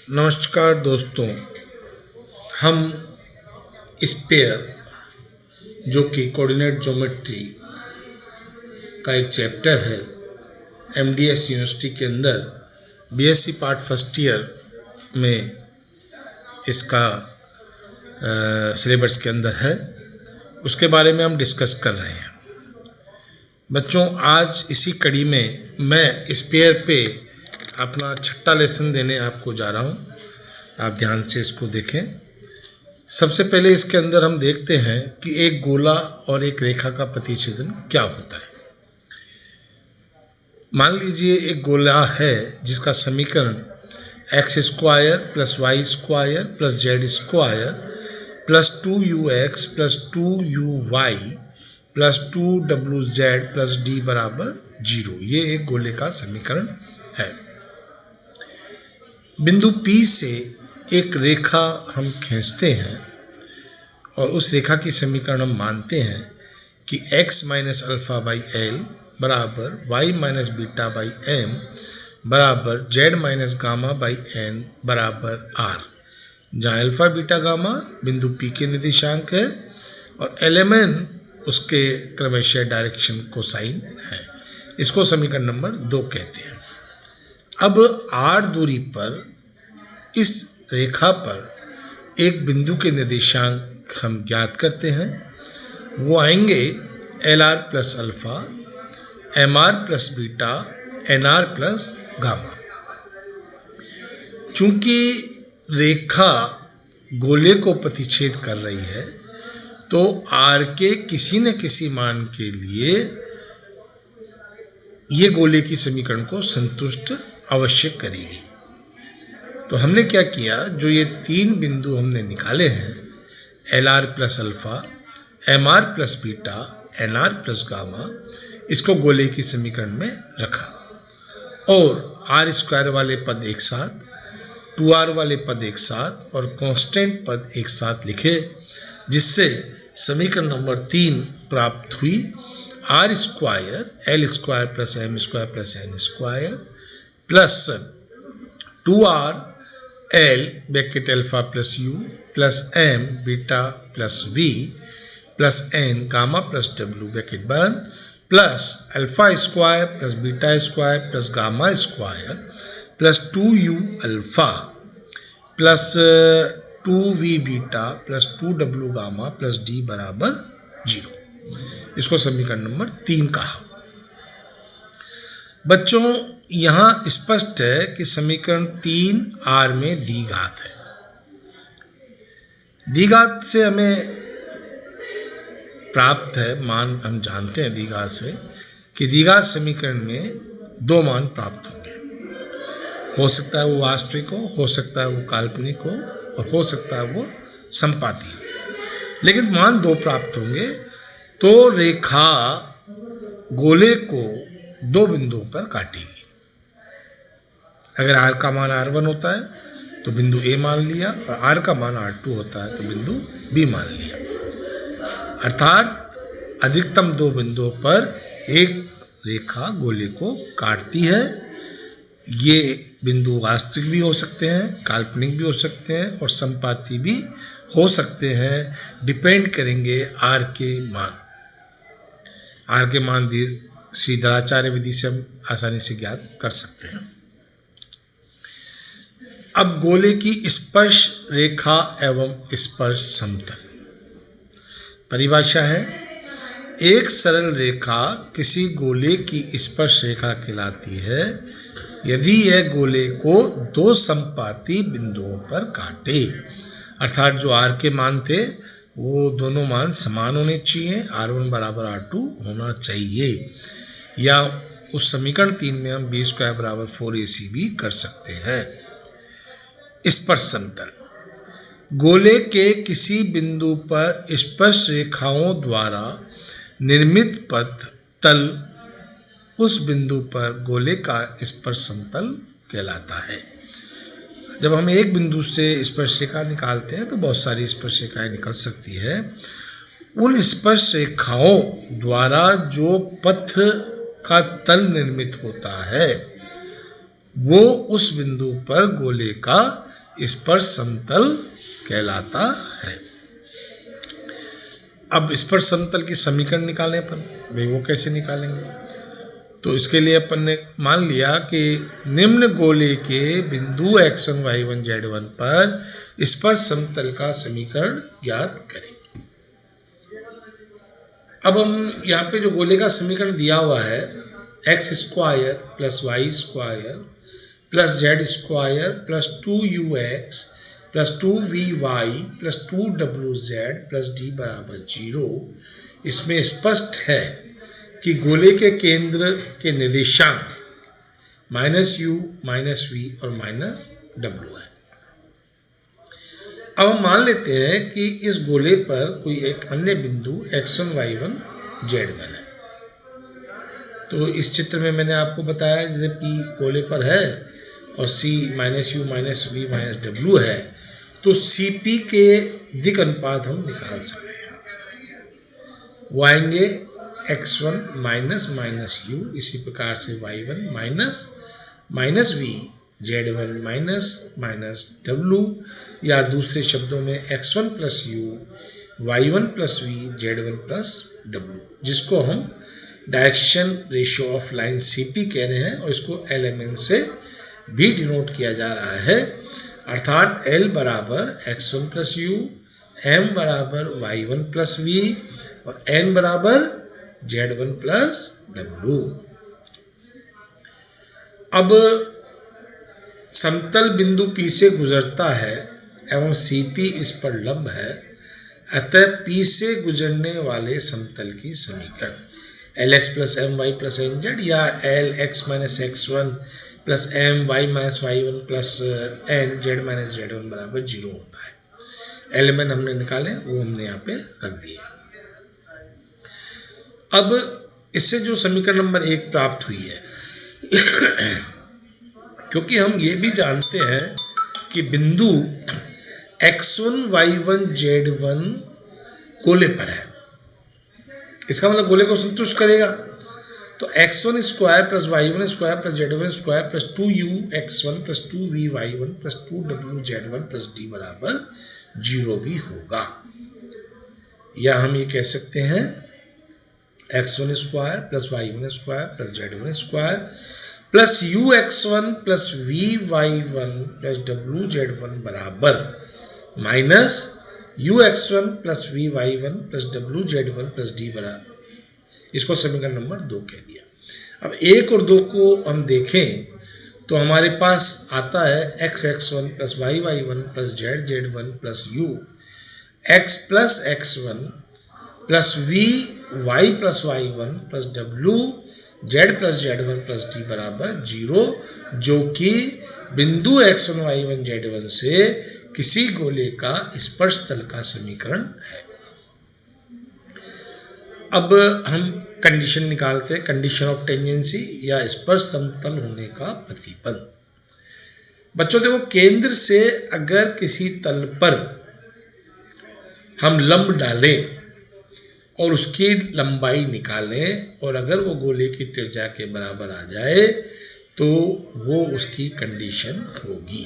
नमस्कार दोस्तों, हम स्पेयर जो कि कोऑर्डिनेट ज्योमेट्री का एक चैप्टर है एमडीएस यूनिवर्सिटी के अंदर बीएससी पार्ट फर्स्ट ईयर में इसका सिलेबस के अंदर है, उसके बारे में हम डिस्कस कर रहे हैं। बच्चों, आज इसी कड़ी में मैं स्पेयर पे अपना छठा लेसन देने आपको जा रहा हूँ। आप ध्यान से इसको देखें। सबसे पहले इसके अंदर हम देखते हैं कि एक गोला और एक रेखा का प्रतिच्छेदन क्या होता है। मान लीजिए एक गोला है जिसका समीकरण x square plus y square plus z square plus 2ux plus 2uy plus 2wz plus d बराबर 0, ये एक गोले का समीकरण है। बिंदु P से एक रेखा हम खींचते हैं और उस रेखा की समीकरण हम मानते हैं कि x minus alpha by L बराबर y minus beta by m बराबर z minus gamma by n बराबर r, जहाँ अल्फा बीटा गामा बिंदु P के निर्देशांक है और lmn उसके क्रमशः डायरेक्शन कोसाइन है। इसको समीकरण नंबर 2 कहते हैं। अब r दूरी पर इस रेखा पर एक बिंदु के निर्देशांक हम ज्ञात करते हैं। वो आएंगे LR plus alpha, MR plus beta, NR plus gamma. चूंकि रेखा गोले को प्रतिच्छेद कर रही है तो R के किसी न किसी मान के लिए ये गोले की समीकरण को संतुष्ट अवश्य करेगी। तो हमने क्या किया, जो ये तीन बिंदु हमने निकाले हैं LR plus alpha, MR plus beta, NR plus gamma, इसको गोले की समीकरण में रखा और R स्क्वायर वाले पद एक साथ, 2R वाले पद एक साथ और कांस्टेंट पद एक साथ लिखे, जिससे समीकरण नंबर 3 प्राप्त हुई। R square L square plus M square plus N square plus 2R L bracket alpha plus U plus M beta plus V plus N gamma plus W bracket बंद plus alpha square plus beta square plus gamma square plus 2U alpha plus 2V beta plus 2W gamma plus D बराबर 0। इसको समीकरण number 3 कहा। बच्चों, यहां स्पष्ट है कि समीकरण 3 R में द्विघात है। द्विघात से हमें प्राप्त है मान, हम जानते हैं द्विघात से कि द्विघात समीकरण में दो मान प्राप्त होंगे। हो सकता है वो वास्तविक हो सकता है वो काल्पनिक हो और हो सकता है वो संपाती हो, लेकिन मान दो प्राप्त होंगे। तो रेखा गोले को दो बिंदुओं पर काटेगी। अगर R का मान R1 होता है तो बिंदु A मान लिया और R का मान R2 होता है तो बिंदु B मान लिया। अर्थात अधिकतम दो बिंदुओं पर एक रेखा गोले को काटती है। ये बिंदु वास्तविक भी हो सकते हैं, काल्पनिक भी हो सकते हैं और संपाती भी हो सकते हैं, डिपेंड करेंगे R के मान। R के मान श्रीधराचार्य विधि से हम आसानी से ज्ञात कर सकते हैं। अब गोले की स्पर्श रेखा एवं स्पर्श समतल। परिभाषा है, एक सरल रेखा किसी गोले की स्पर्श रेखा कहलाती है यदि यह गोले को दो संपाती बिंदुओं पर काटे। अर्थात जो R के मान थे वो दोनों मान समान होने चाहिए, R1 बराबर R2 होना चाहिए, या उस समीकरण 3 में हम B स्क्वायर बराबर 4AC भी कर सकते हैं। स्पर्श समतल, गोले के किसी बिंदु पर स्पर्श रेखाओं द्वारा निर्मित पथ तल उस बिंदु पर गोले का स्पर्श समतल कहलाता है। जब हम एक बिंदु से स्पर्श रेखा निकालते हैं तो बहुत सारी स्पर्श रेखाएं निकल सकती है। उन स्पर्श रेखाओं द्वारा जो पथ का तल निर्मित होता है वो उस बिंदु पर गोले का स्पर्श समतल कहलाता है। अब स्पर्श समतल की समीकरण निकालें अपन, भाई वो कैसे निकालेंगे? तो इसके लिए अपन ने मान लिया कि निम्न गोले के बिंदु x1 y1 z1 पर स्पर्श समतल का समीकरण ज्ञात करें। अब हम यहाँ पे जो गोले का समीकरण दिया हुआ है x square plus y square plus z square plus 2ux plus 2vy plus 2wz plus d बराबर 0, इसमें स्पष्ट है कि गोले के केंद्र के निर्देशांक -u, -v और -w है। अब हम मान लेते हैं कि इस गोले पर कोई एक अन्य बिंदु x1 y1 z1 है। तो इस चित्र में मैंने आपको बताया जैसे P गोले पर है और C -u, -v, -w है, तो CP के दिक् अनुपात हम निकाल सकते हैं। वो आएंगे x1 माइनस u, इसी प्रकार से y1 minus v, z1 minus w, या दूसरे शब्दों में x1 plus u, y1 plus v, z1 plus w, जिसको हम direction ratio of line CP कह रहे हैं और इसको LMN से भी डिनोट किया जा रहा है, अर्थात L बराबर x1 प्लस u, M बराबर y1 प्लस v और N बराबर z1 प्लस w। अब समतल बिंदु P से गुजरता है एवं CP इस पर लंब है, अतः P से गुजरने वाले समतल की समीकरण Lx plus my plus nz या Lx minus x1 plus my minus y1 plus nz minus z1 बराबर 0 होता है। एलिमेंट हमने निकाले, वो हमने यहाँ पे रख दिए। अब इससे जो समीकरण नंबर 1 प्राप्त हुई है क्योंकि हम ये भी जानते हैं कि बिंदु x1 y1 z1 गोले पर है, इसका मतलब गोले को संतुष्ट करेगा। तो x1 square plus y1 square plus z1 square plus 2ux1 plus 2vy1 plus 2wz1 plus d बराबर 0 भी होगा। या हम ये कह सकते हैं x1 square plus y1 square plus z1 square plus ux1 plus vy1 plus wz1 बराबर minus ux1 plus vy1 plus wz1 plus d बराबर, इसको समीकरण नंबर 2 कह दिया। अब 1 और 2 को हम देखें तो हमारे पास आता है x1 plus y1 plus z1 plus u, x plus x1 plus vy plus y1 plus w z plus z1 plus d बराबर 0, जो कि बिंदु x1 y1 z1 से किसी गोले का स्पर्श तल का समीकरण है। अब हम कंडीशन निकालते हैं, कंडीशन ऑफ टेंजेंसी या स्पर्श समतल होने का प्रतिपद। बच्चों देखो, केंद्र से अगर किसी तल पर हम लंब डालें और उसकी लंबाई निकालें और अगर वो गोले की त्रिज्या के बराबर आ जाए तो वो उसकी कंडीशन होगी।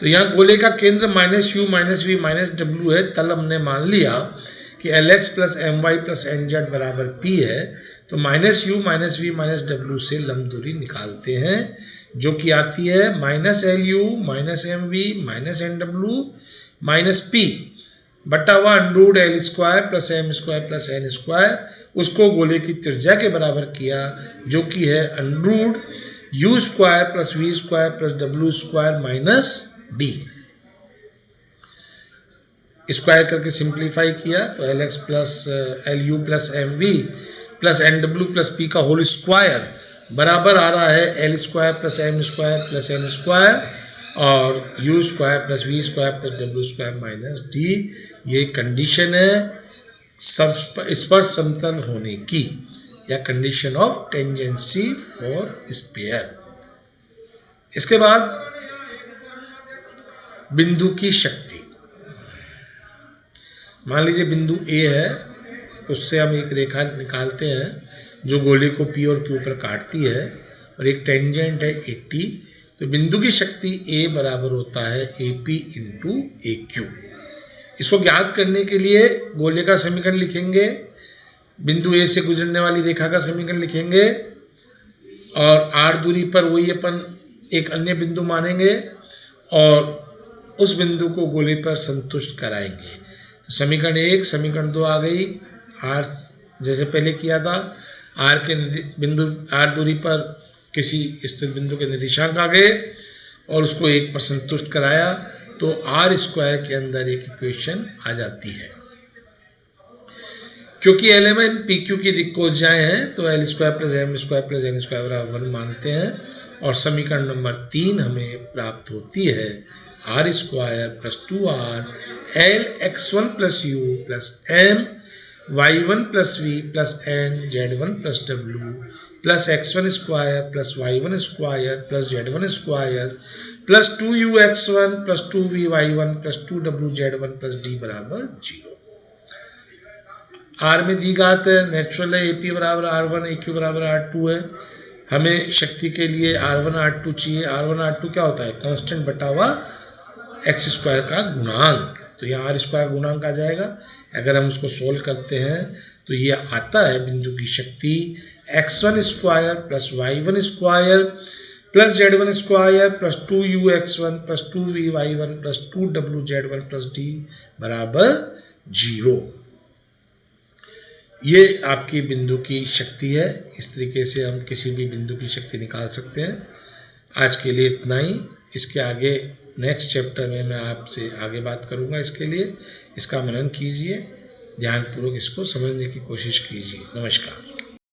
तो यहाँ गोले का केंद्र -u, -v, -w है, तल हमने मान लिया कि Lx plus my plus nz बराबर P है, तो -u, -v, -w से लंब दूरी निकालते हैं, जो कि आती है -lu, -mv, -nw, -p बटा हुआ under root L square plus m square plus n square, उसको गोले की त्रिज्या के बराबर किया, जो कि है under root u square plus v square plus w square minus d। Square करके सिंप्लीफाई किया तो Lx plus Lu plus mv plus nw plus p का होल स्क्वायर बराबर आ रहा है L square plus m square plus n square और u square plus v square plus w square minus d। ये condition है स्पर्श समतल होने की या condition of tangency for sphere. इसके बाद बिंदु की शक्ति, मान लीजिए बिंदु A है, उससे हम एक रेखा निकालते हैं जो गोले को P और Q पर काटती है और एक टेंजेंट है 80, तो बिंदु की शक्ति A बराबर होता है AP इंटू AQ। इसको ज्ञात करने के लिए गोले का समीकरण लिखेंगे, बिंदु A से गुजरने वाली रेखा का समीकरण लिखेंगे और r दूरी पर वही अपन एक अन्य बिंदु मानेंगे और उस बिंदु को गोले पर संतुष्ट कराएंगे। तो समीकरण 1 समीकरण 2 आ गई, r जैसे पहले किया था, r के बिंदु r दूरी पर किसी स्थिर बिंदु के निर्देशांक आ गए और उसको 1 पर संतुष्ट कराया, तो r स्क्वायर के अंदर एक इक्वेशन आ जाती है। क्योंकि एलिमेंट PQ की दिक्कोजाएं हैं तो L square plus M square plus N square बराबर 1 मानते हैं और समीकरण नंबर 3 हमें प्राप्त होती है r square plus 2r L x1 plus u plus M y1 plus v plus N z1 plus w plus x1 square plus y1 square plus z1 square plus 2u x1 plus 2v y1 plus 2w z1 plus d बराबर 0। R में दी घात है, natural है, AP बराबर R1 AQ बराबर R2 है। हमें शक्ति के लिए R1 R2 चाहिए। R1 R2 क्या होता है? कांस्टेंट बटा हुआ x स्क्वायर का गुणांक, तो यहाँ R स्क्वायर गुणांक आ जाएगा। अगर हम उसको सोल्व करते हैं तो ये आता है बिंदु की शक्ति x1 square plus y1 square plus z1 square plus 2u x1 plus 2v y1 plus 2w z1 plus d बराबर 0। ये आपकी बिंदु की शक्ति है। इस तरीके से हम किसी भी बिंदु की शक्ति निकाल सकते हैं। आज के लिए इतना ही। इसके आगे नेक्स्ट चैप्टर में मैं आपसे आगे बात करूंगा। इसके लिए इसका मनन कीजिए, ध्यानपूर्वक इसको समझने की कोशिश कीजिए। नमस्कार।